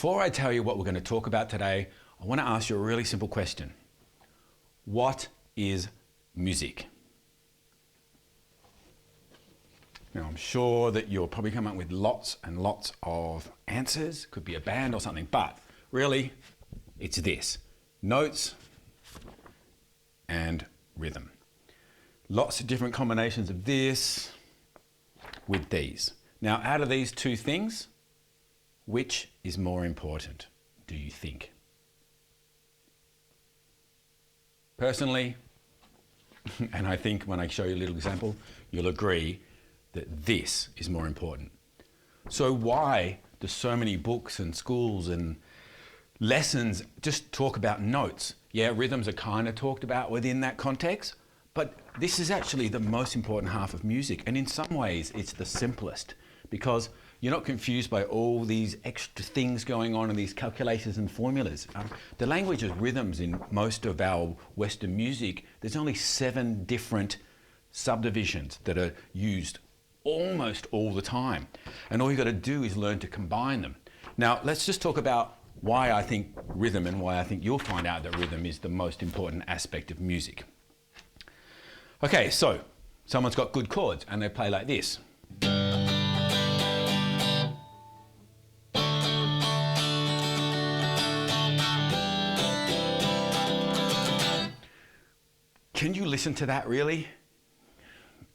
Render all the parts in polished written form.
Before I tell you what we're going to talk about today, I want to ask you a really simple question. What is music? Now, I'm sure that you'll probably come up with lots and lots of answers. Could be a band or something, but really, it's this. Notes and rhythm. Lots of different combinations of this with these. Now, out of these two things, which is more important, do you think? Personally, and I think when I show you a little example, you'll agree that this is more important. So why do so many books and schools and lessons just talk about notes? Yeah, rhythms are kind of talked about within that context, but this is actually the most important half of music. And in some ways, it's the simplest because you're not confused by all these extra things going on and these calculations and formulas. The language of rhythms in most of our Western music, there's only 7 different subdivisions that are used almost all the time. And all you've got to do is learn to combine them. Now, let's just talk about why I think rhythm and why I think you'll find out that rhythm is the most important aspect of music. Okay, so someone's got good chords and they play like this. Can you listen to that really?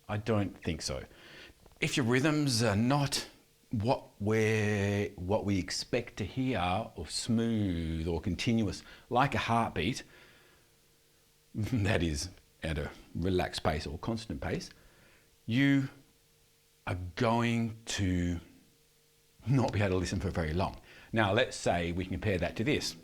I don't think so. If your rhythms are not what we expect to hear, or smooth or continuous, like a heartbeat, that is at a relaxed pace or constant pace, you are going to not be able to listen for very long. Now, let's say we compare that to this.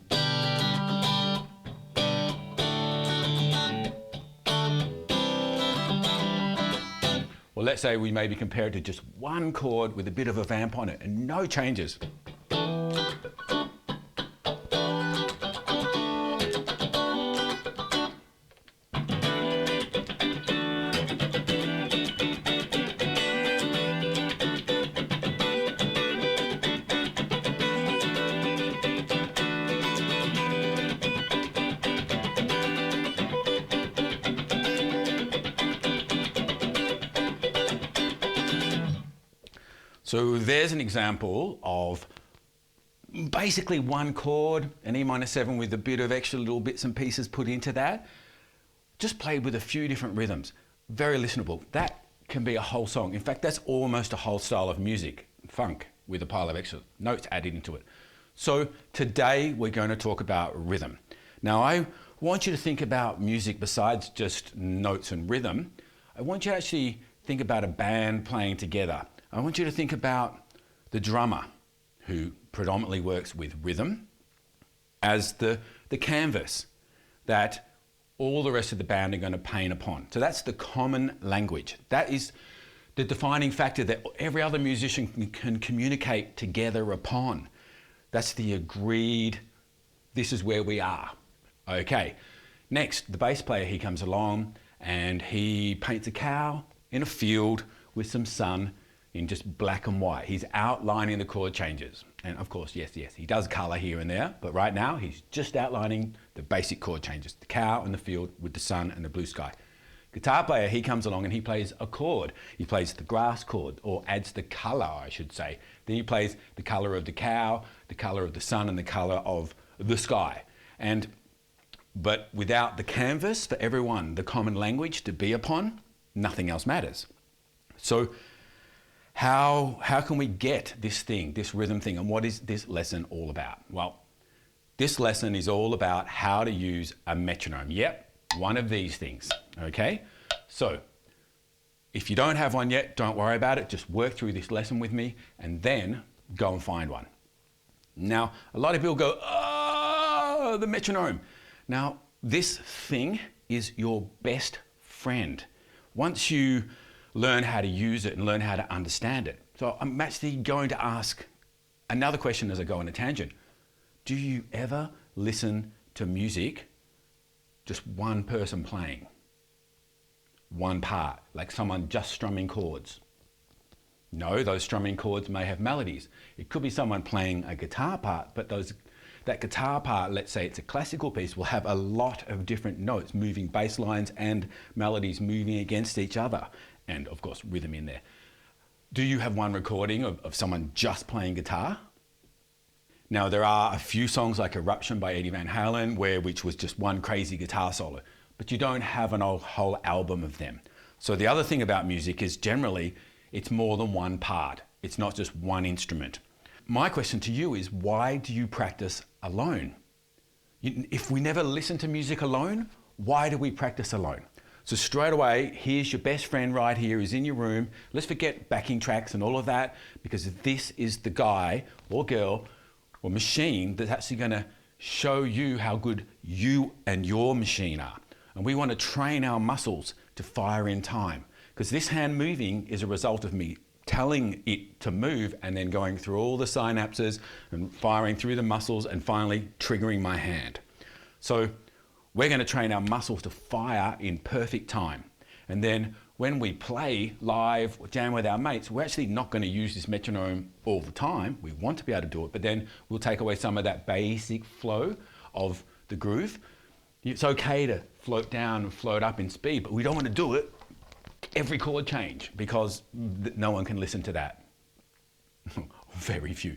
Well, let's say we maybe compare it to just one chord with a bit of a vamp on it and no changes. So there's an example of basically one chord, an E-7 with a bit of extra little bits and pieces put into that, just played with a few different rhythms. Very listenable. That can be a whole song. In fact, that's almost a whole style of music, funk, with a pile of extra notes added into it. So today we're going to talk about rhythm. Now, I want you to think about music besides just notes and rhythm. I want you to actually think about a band playing together. I want you to think about the drummer, who predominantly works with rhythm, as the canvas that all the rest of the band are going to paint upon. So that's the common language. That is the defining factor that every other musician can communicate together upon. That's the agreed, this is where we are. Okay, next, the bass player, he comes along and he paints a cow in a field with some sun in just black and white. He's outlining the chord changes. And of course, yes, he does color here and there, but right now he's just outlining the basic chord changes. The cow and the field with the sun and the blue sky. Guitar player, he comes along and he plays a chord. He plays the grass chord, or adds the color, I should say. Then he plays the color of the cow, the color of the sun, and the color of the sky. But without the canvas for everyone, the common language to be upon, nothing else matters. So how can we get this thing, this rhythm thing, and what is this lesson all about? Well, this lesson is all about how to use a metronome. Yep, one of these things, okay? So if you don't have one yet, don't worry about it. Just work through this lesson with me and then go and find one. Now, a lot of people go, oh, the metronome. Now, this thing is your best friend. Once you learn how to use it and learn how to understand it. So I'm actually going to ask another question as I go on a tangent. Do you ever listen to music, just one person playing, one part, like someone just strumming chords? No, those strumming chords may have melodies. It could be someone playing a guitar part, but that guitar part, let's say it's a classical piece, will have a lot of different notes, moving bass lines and melodies moving against each other, and of course rhythm in there. Do you have one recording of someone just playing guitar? Now there are a few songs like Eruption by Eddie Van Halen which was just one crazy guitar solo, but you don't have an whole album of them. So the other thing about music is generally it's more than one part. It's not just one instrument. My question to you is, why do you practice alone? If we never listen to music alone, why do we practice alone? So straight away, here's your best friend right here, is in your room. Let's forget backing tracks and all of that, because this is the guy or girl or machine that's actually gonna show you how good you and your machine are. And we want to train our muscles to fire in time, because this hand moving is a result of me telling it to move and then going through all the synapses and firing through the muscles and finally triggering my hand. So we're going to train our muscles to fire in perfect time. And then when we play live or jam with our mates, we're actually not going to use this metronome all the time. We want to be able to do it, but then we'll take away some of that basic flow of the groove. It's okay to float down and float up in speed, but we don't want to do it every chord change, because no one can listen to that. Very few.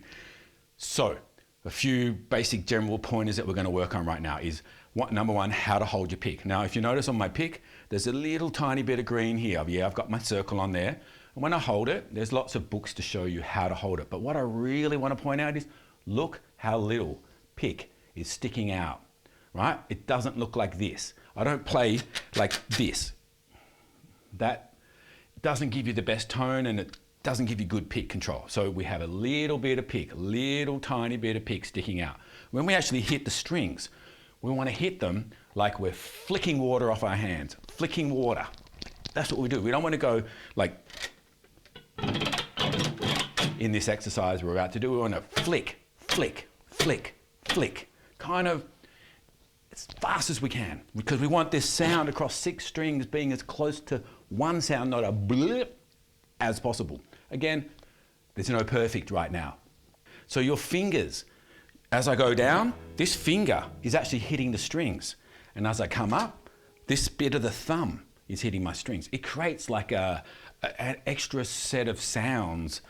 So a few basic general pointers that we're going to work on right now is number one, how to hold your pick. Now, if you notice on my pick, there's a little tiny bit of green here. Yeah, I've got my circle on there. And when I hold it, there's lots of books to show you how to hold it. But what I really want to point out is, look how little pick is sticking out, right? It doesn't look like this. I don't play like this. That doesn't give you the best tone, and it doesn't give you good pick control. So we have a little bit of pick, little tiny bit of pick sticking out. When we actually hit the strings, we want to hit them like we're flicking water off our hands, flicking water. That's what we do. We don't want to go like in this exercise we're about to do. We want to flick, flick, flick, flick, kind of as fast as we can, because we want this sound across 6 strings being as close to one sound, not a blip, as possible. Again, there's no perfect right now. So your fingers, as I go down, this finger is actually hitting the strings. And as I come up, this bit of the thumb is hitting my strings. It creates like an extra set of sounds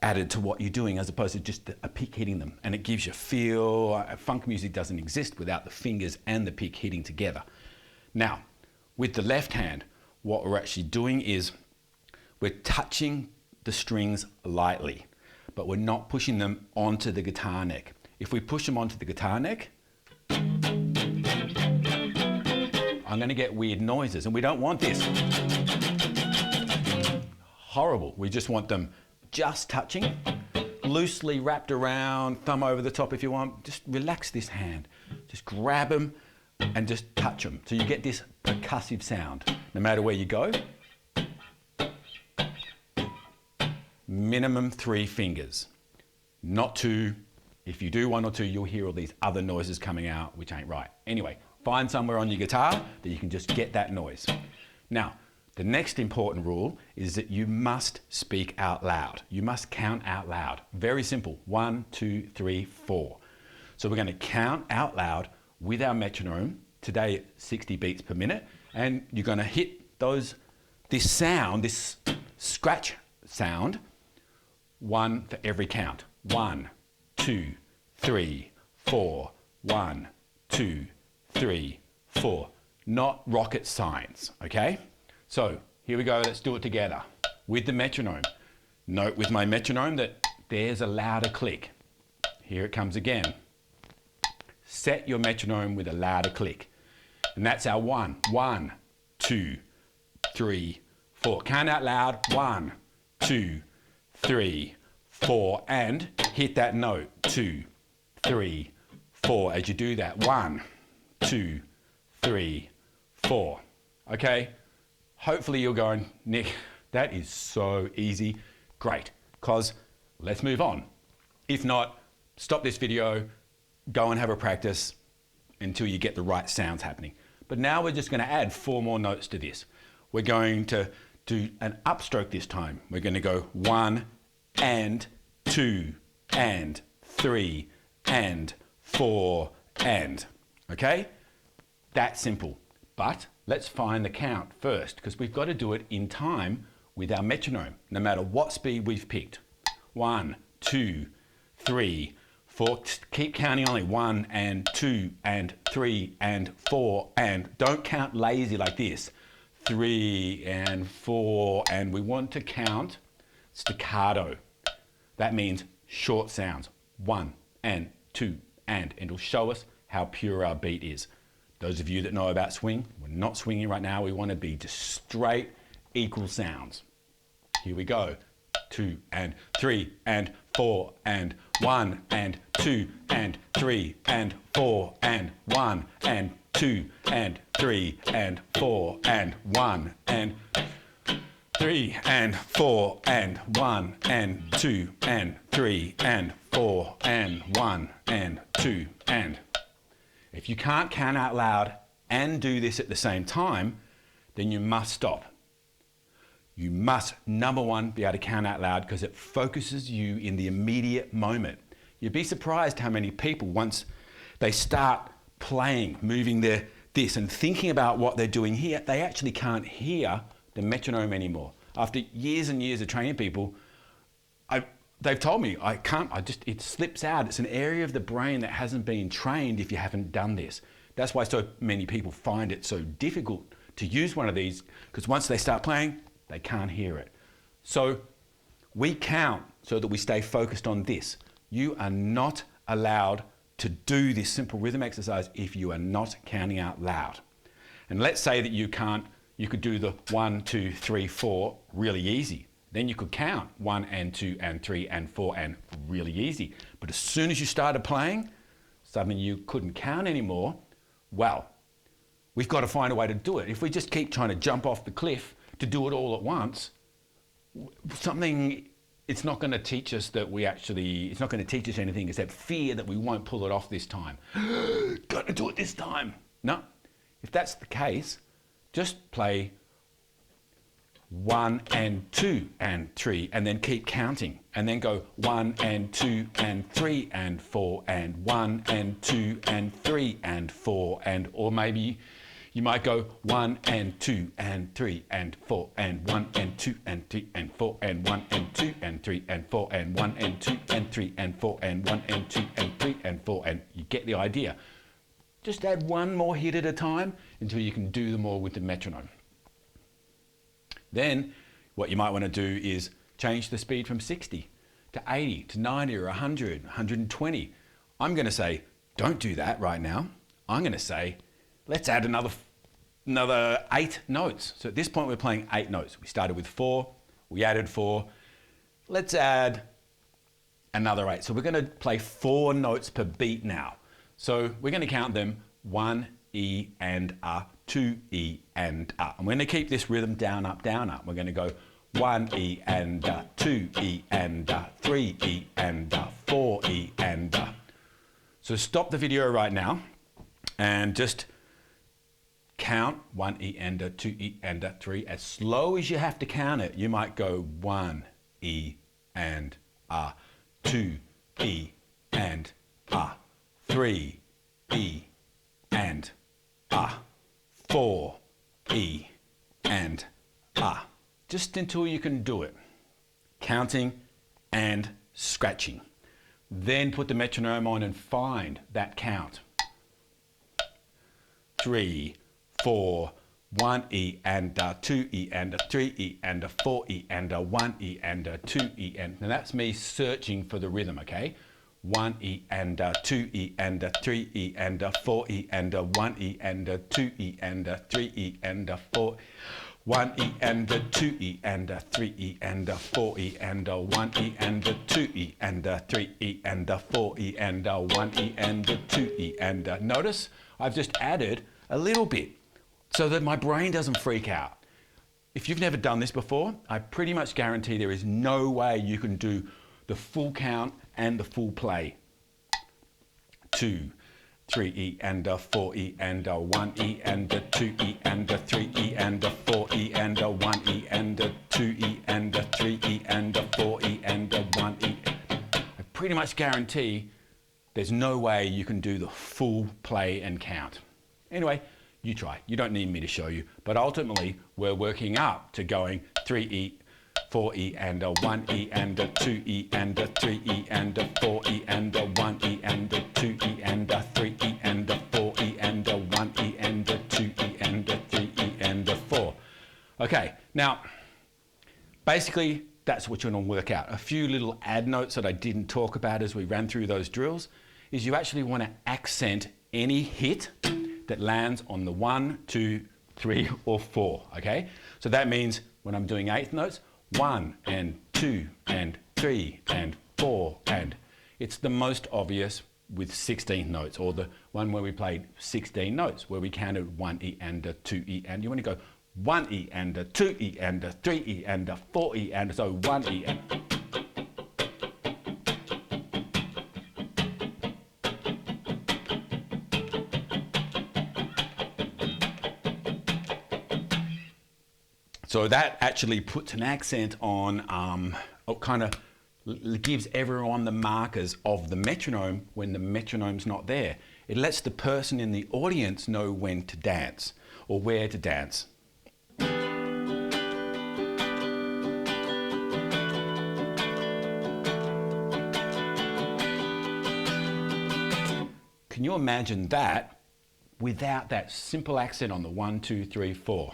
added to what you're doing, as opposed to just a pick hitting them. And it gives you a feel. Funk music doesn't exist without the fingers and the pick hitting together. Now, with the left hand, what we're actually doing is we're touching the strings lightly, but we're not pushing them onto the guitar neck. If we push them onto the guitar neck, I'm going to get weird noises, and we don't want this. Horrible. We just want them just touching, loosely wrapped around, thumb over the top if you want. Just relax this hand. Just grab them and just touch them. So you get this percussive sound, no matter where you go. Minimum 3 fingers, not 2. If you do 1 or 2, you'll hear all these other noises coming out, which ain't right. Anyway, find somewhere on your guitar that you can just get that noise. Now, the next important rule is that you must speak out loud. You must count out loud. Very simple. 1, 2, 3, 4. So we're going to count out loud with our metronome, today at 60 beats per minute, and you're going to hit this sound, this scratch sound, 1 for every count. 1, 2, 3, 4. 1, 2, 3, 4. Not rocket science, okay? So here we go, let's do it together with the metronome. Note with my metronome that there's a louder click. Here it comes again. Set your metronome with a louder click. And that's our 1. 1, 2, 3, 4. Count out loud. 1, 2, 3, 4. And hit that note. 2, 3, 4. As you do that. 1, 2, 3, 4. Okay? Hopefully you're going, Nick, that is so easy. Great. Because let's move on. If not, stop this video, go and have a practice until you get the right sounds happening. But now we're just going to add 4 more notes to this. We're going to do an upstroke this time. We're going to go 1 and 2 and 3 and 4 and. Okay? That's simple. But let's find the count first, because we've got to do it in time with our metronome, no matter what speed we've picked. 1, 2, 3, 4. Keep counting only 1 and 2 and 3 and 4 and. Don't count lazy like this. 3 and 4, and we want to count staccato. That means short sounds. 1 and 2 and it'll show us how pure our beat is. Those of you that know about swing, we're not swinging right now. We want to be just straight, equal sounds. Here we go. 2 and 3 and 4 and 1 and 2 and 3 and 4 and 1 and 2 and 3 and 4 and 1 and 3 and 4 and 1 and 2 and 3 and 4 and 1 and 2 and. If you can't count out loud and do this at the same time, then you must stop. You must, number one, be able to count out loud because it focuses you in the immediate moment. You'd be surprised how many people, once they start playing, moving their this and thinking about what they're doing here, they actually can't hear the metronome anymore. After years and years of training people, they've told me, it slips out. It's an area of the brain that hasn't been trained if you haven't done this. That's why so many people find it so difficult to use one of these, because once they start playing, they can't hear it. So we count so that we stay focused on this. You are not allowed to do this simple rhythm exercise if you are not counting out loud. And let's say that you could do the 1, 2, 3, 4 really easy. Then you could count 1 and 2 and 3 and 4 and really easy. But as soon as you started playing, suddenly you couldn't count anymore. Well, we've got to find a way to do it. If we just keep trying to jump off the cliff to do it all at once, it's not going to teach us it's not going to teach us anything except fear that we won't pull it off this time. Got to do it this time. No, if that's the case, just play 1 and 2 and 3 and then keep counting and then go 1 and 2 and 3 and 4 and 1 and 2 and 3 and 4 and, or maybe you might go 1 and 2 and 3 and 4 and 1 and 2 and 3 and 4 and 1 and 2 and 3 and 4 and 1 and 2 and 3 and 4 and 1 and 2 and 3 and 4 and you get the idea. Just add one more hit at a time until you can do them all with the metronome. Then what you might want to do is change the speed from 60 to 80 to 90 or 100, 120. I'm going to say, don't do that right now. I'm going to say, let's add another 8 notes. So at this point, we're playing 8 notes. We started with 4, we added 4. Let's add another 8. So we're going to play 4 notes per beat now. So we're going to count them 1, E, and A, 2, E, and A. And we're going to keep this rhythm down, up, down, up. We're going to go 1, E, and A, 2, E, and A, 3, E, and A, 4, E, and A. So stop the video right now and just count 1 E and A, 2 E and A, 3. As slow as you have to count it, you might go 1 E and A, 2 E and A, 3 E and A, 4 E and A. Just until you can do it. Counting and scratching. Then put the metronome on and find that count. 3, 4, 1 E and A, 2 E and A, 3 E and A, 4 E and A, 1 E and A, 2 E and. Now that's me searching for the rhythm, okay? 1 E and A, 2 E and A, 3 E and A, 4 E and A, 1 E and A, 2 E and A, 3 E and A, 4. 1 E and A, 2 E and A, 3 E and A, 4 E and A, 1 E and A, 2 E and A, 3 E and A, 4 E and A, 1 E and A, 2 E and A. Notice I've just added a little bit so that my brain doesn't freak out. If you've never done this before, I pretty much guarantee there is no way you can do the full count and the full play. 2, 3E and a 4E and a 1E and a 2E and a 3E and a 4E and a 1E and a 2E and a 3E and a 4E and a 1E. I pretty much guarantee there's no way you can do the full play and count. Anyway, you try. You don't need me to show you, but ultimately we're working up to going 3E, 4E and a 1E and a 2E and a 3E and a 4E and a 1E and a 2E and a 3E and a 4E and a 1E and a 2E and a 3E and a 4. Okay, now basically that's what you're going to work out. A few little add notes that I didn't talk about as we ran through those drills is you actually want to accent any hit that lands on the 1, 2, 3 or 4, okay? So that means when I'm doing eighth notes, 1 and 2 and 3 and 4 and it's the most obvious with 16 notes, or the one where we played 16 notes where we counted 1E and a 2E, and you want to go 1E and a 2E and a 3E and a 4E and so 1E and so that actually puts an accent on, kind of gives everyone the markers of the metronome when the metronome's not there. It lets the person in the audience know when to dance or where to dance. Can you imagine that without that simple accent on the 1, 2, 3, 4?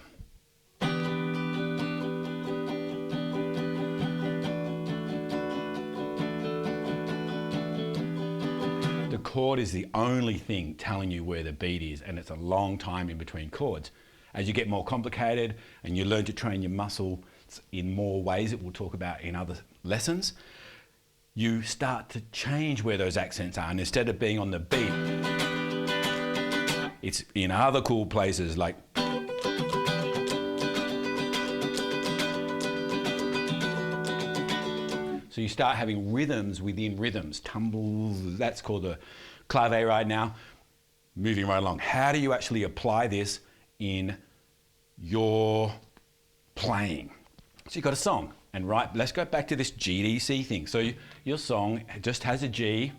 The chord is the only thing telling you where the beat is, and it's a long time in between chords. As you get more complicated and you learn to train your muscle in more ways that we'll talk about in other lessons, you start to change where those accents are, and instead of being on the beat, it's in other cool places like so you start having rhythms within rhythms, tumbles, that's called the clave right now. Moving right along. How do you actually apply this in your playing? So you've got a song, and right, let's go back to this GDC thing. So your song just has a G,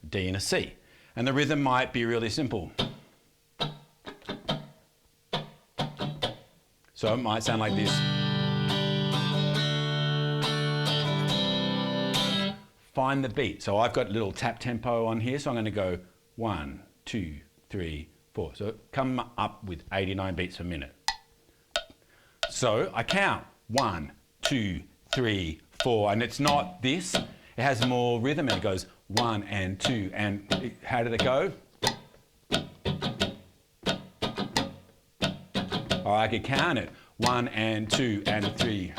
D and a C. And the rhythm might be really simple. So it might sound like this. Find the beat. So I've got a little tap tempo on here, so I'm going to go 1, 2, 3, 4. So come up with 89 beats a minute. So I count 1, 2, 3, 4, and it's not this. It has more rhythm, and it goes 1 and 2, and how did it go? Or I could count it 1 and 2 and 3.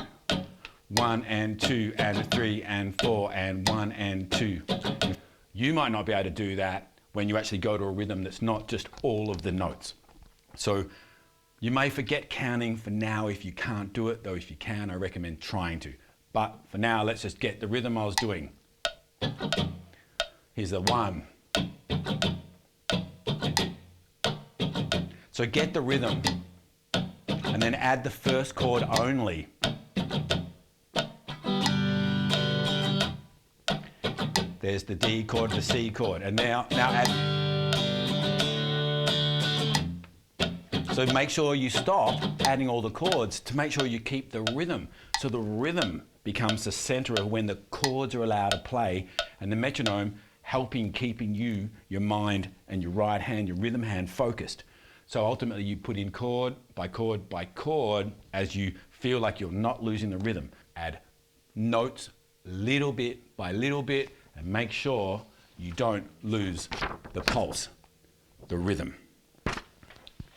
1 and 2 and 3 and 4 and 1 and 2. You might not be able to do that when you actually go to a rhythm that's not just all of the notes. So you may forget counting for now if you can't do it, though if you can, I recommend trying to. But for now, let's just get the rhythm I was doing. Here's the 1. So get the rhythm and then add the first chord only. There's the D chord, the C chord, and now add. So make sure you stop adding all the chords to make sure you keep the rhythm. So the rhythm becomes the center of when the chords are allowed to play, and the metronome helping keeping you, your mind, and your right hand, your rhythm hand focused. So ultimately you put in chord by chord by chord as you feel like you're not losing the rhythm. Add notes little bit by little bit, and make sure you don't lose the pulse, the rhythm.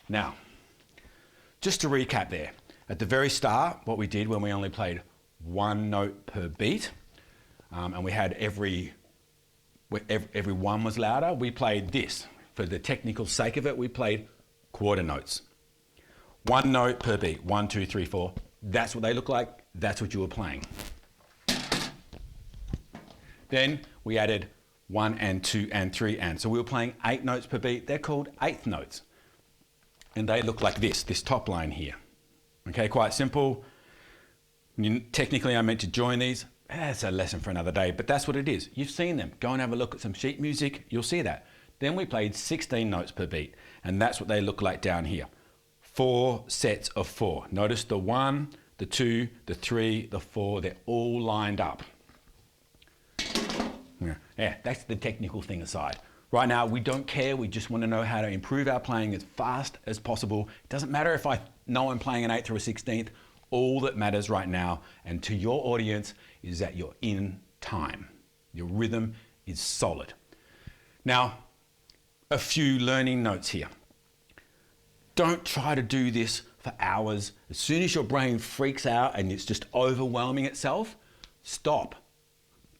Now, just to recap there, at the very start, what we did when we only played one note per beat, and we had every one was louder, we played this. For the technical sake of it, we played quarter notes. One note per beat, 1, 2, 3, 4. That's what they look like, that's what you were playing. Then we added 1 and 2 and 3 and. So we were playing 8 notes per beat. They're called eighth notes. And they look like this top line here. Okay, quite simple. Technically, I'm meant to join these. That's a lesson for another day, but that's what it is. You've seen them. Go and have a look at some sheet music. You'll see that. Then we played 16 notes per beat, and that's what they look like down here. 4 sets of 4. Notice the 1, the 2, the 3, the 4, they're all lined up. Yeah, that's the technical thing aside. Right now, we don't care. We just want to know how to improve our playing as fast as possible. It doesn't matter if I know I'm playing an 8th or a 16th. All that matters right now, and to your audience, is that you're in time. Your rhythm is solid. Now, a few learning notes here. Don't try to do this for hours. As soon as your brain freaks out and it's just overwhelming itself, stop.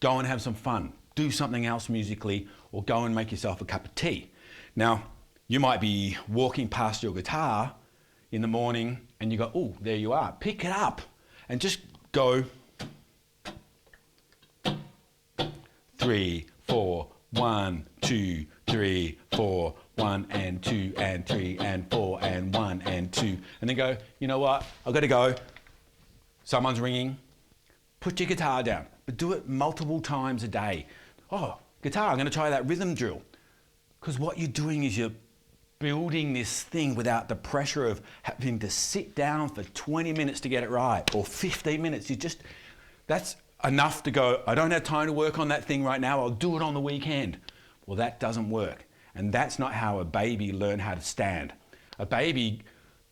Go and have some fun. Do something else musically, or go and make yourself a cup of tea. Now, you might be walking past your guitar in the morning and you go, oh, there you are. Pick it up and just go 3, 4, 1, 2, 3, 4, 1 and 2 and 3 and 4 and 1 and 2. And then go, you know what? I've got to go. Someone's ringing. Put your guitar down, but do it multiple times a day. Oh, guitar, I'm going to try that rhythm drill. Because what you're doing is you're building this thing without the pressure of having to sit down for 20 minutes to get it right, or 15 minutes. That's enough to go, I don't have time to work on that thing right now, I'll do it on the weekend. Well, that doesn't work. And that's not how a baby learned how to stand. A baby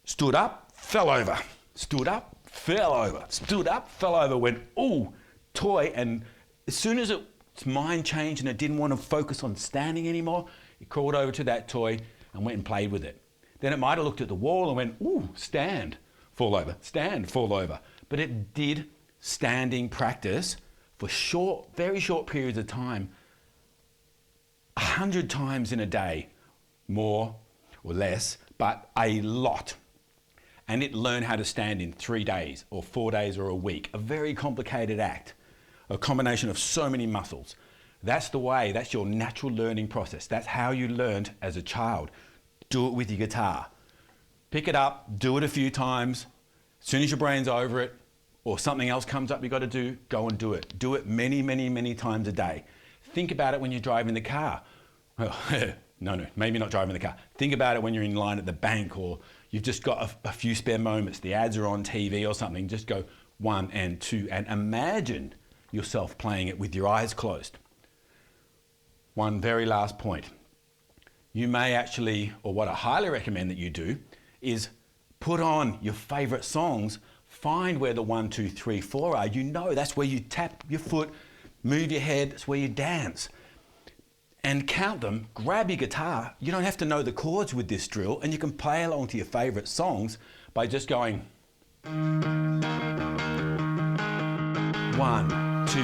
stood up, fell over, stood up, fell over, stood up, fell over, went, ooh, toy, and as soon as its mind changed and it didn't want to focus on standing anymore, it crawled over to that toy and went and played with it. Then it might have looked at the wall and went, ooh, stand, fall over, stand, fall over. But it did standing practice for very short periods of time, 100 times in a day, more or less, but a lot. And it learned how to stand in 3 days or 4 days or a week, a very complicated act, a combination of so many muscles. That's the way, that's your natural learning process. That's how you learned as a child. Do it with your guitar. Pick it up, do it a few times. As soon as your brain's over it, or something else comes up you got to do, go and do it. Do it many, many, many times a day. Think about it when you're driving the car. Well, no, maybe not driving the car. Think about it when you're in line at the bank, or you've just got a few spare moments. The ads are on TV or something. Just go 1 and 2 and imagine yourself playing it with your eyes closed. One very last point. You may actually, or what I highly recommend that you do, is put on your favorite songs, find where the 1, 2, 3, 4 are. You know that's where you tap your foot, move your head, that's where you dance. And count them, grab your guitar. You don't have to know the chords with this drill, and you can play along to your favorite songs by just going 1, 2,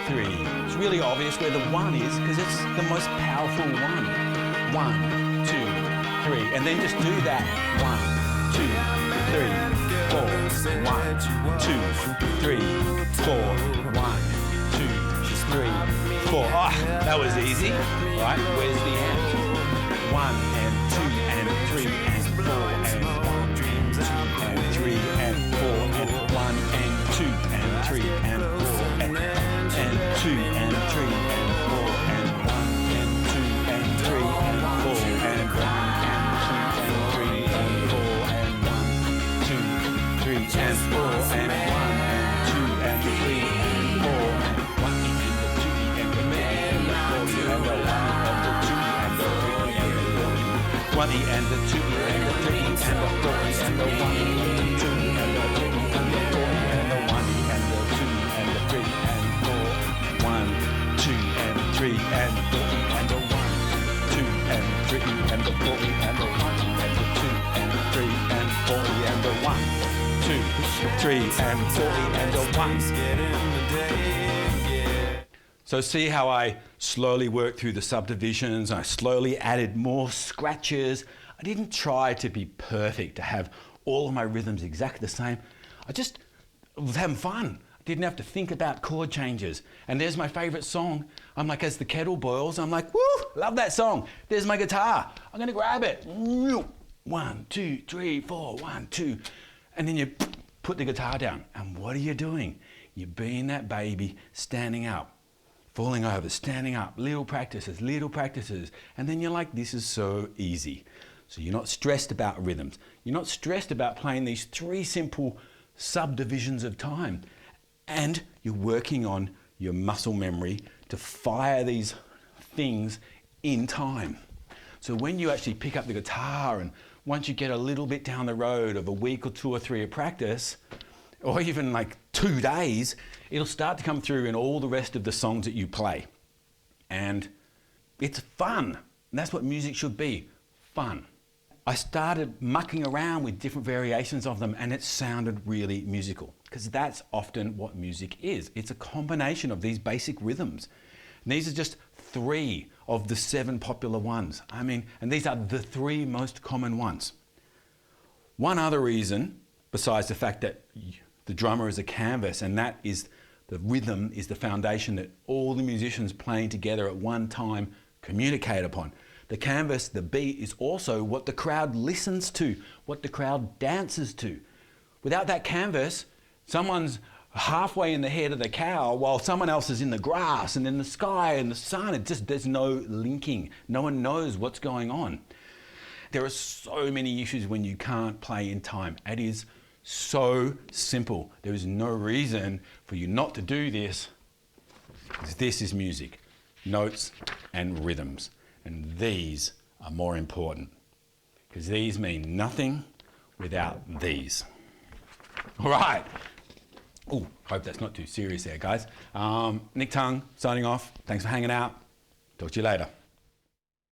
3. It's really obvious where the 1 is because it's the most powerful one. 1, 2, 3. And then just do that. 1, 2, 3, 4. 1, 2, 3, 4. 1, 2, 3, 4. Ah, that was easy. Right, where's the end? 1 and 2 and 3 and 4 and 1 and 2 and 3 and 4 and 1 and 2 and 3 and 4 and 2 and 3 and 4 and 1 and 2 and 3 and 4 and 1 and 2 and 3 and 4 and 1, 2, 3 and 4 and 1 and 2 and 3 and 4 and 1 and the 2 and the 3 and the 4 and the 1 and the 2 and the 3 and the 4 and the 1 and the 2 and the 3 and the 4 and the 1 and the 2 and the 3 and 4. 1, 2 and 3 and 4 and the 1, 2 and 3 and the 4 and the 1 and the 2 and 3 and 4 and the 1, 2, 3 and 4 and the 1. So see how I slowly worked through the subdivisions, I slowly added more scratches. I didn't try to be perfect, to have all of my rhythms exactly the same. I just was having fun. Didn't have to think about chord changes. And there's my favorite song. I'm like, as the kettle boils, I'm like, woo, love that song. There's my guitar. I'm gonna grab it. 1, 2, 3, 4, 1, 2. And then you put the guitar down. And what are you doing? You're being that baby, standing up, falling over, standing up, little practices. And then you're like, this is so easy. So you're not stressed about rhythms. You're not stressed about playing these 3 simple subdivisions of time. And you're working on your muscle memory to fire these things in time. So when you actually pick up the guitar, and once you get a little bit down the road of a week or 2 or 3 of practice, or even like 2 days, it'll start to come through in all the rest of the songs that you play. And it's fun. And that's what music should be, fun. I started mucking around with different variations of them, and it sounded really musical, because that's often what music is. It's a combination of these basic rhythms. And these are just 3 of the 7 popular ones. And these are the 3 most common ones. One other reason, besides the fact that the drummer is a canvas, and that is the rhythm is the foundation that all the musicians playing together at one time communicate upon. The canvas, the beat, is also what the crowd listens to, what the crowd dances to. Without that canvas, someone's halfway in the head of the cow while someone else is in the grass and in the sky and the sun. There's no linking. No one knows what's going on. There are so many issues when you can't play in time. It is so simple. There is no reason for you not to do this, because this is music, notes and rhythms. And these are more important, because these mean nothing without these. All right. Oh, hope that's not too serious there, guys. Nick Tung, signing off. Thanks for hanging out. Talk to you later.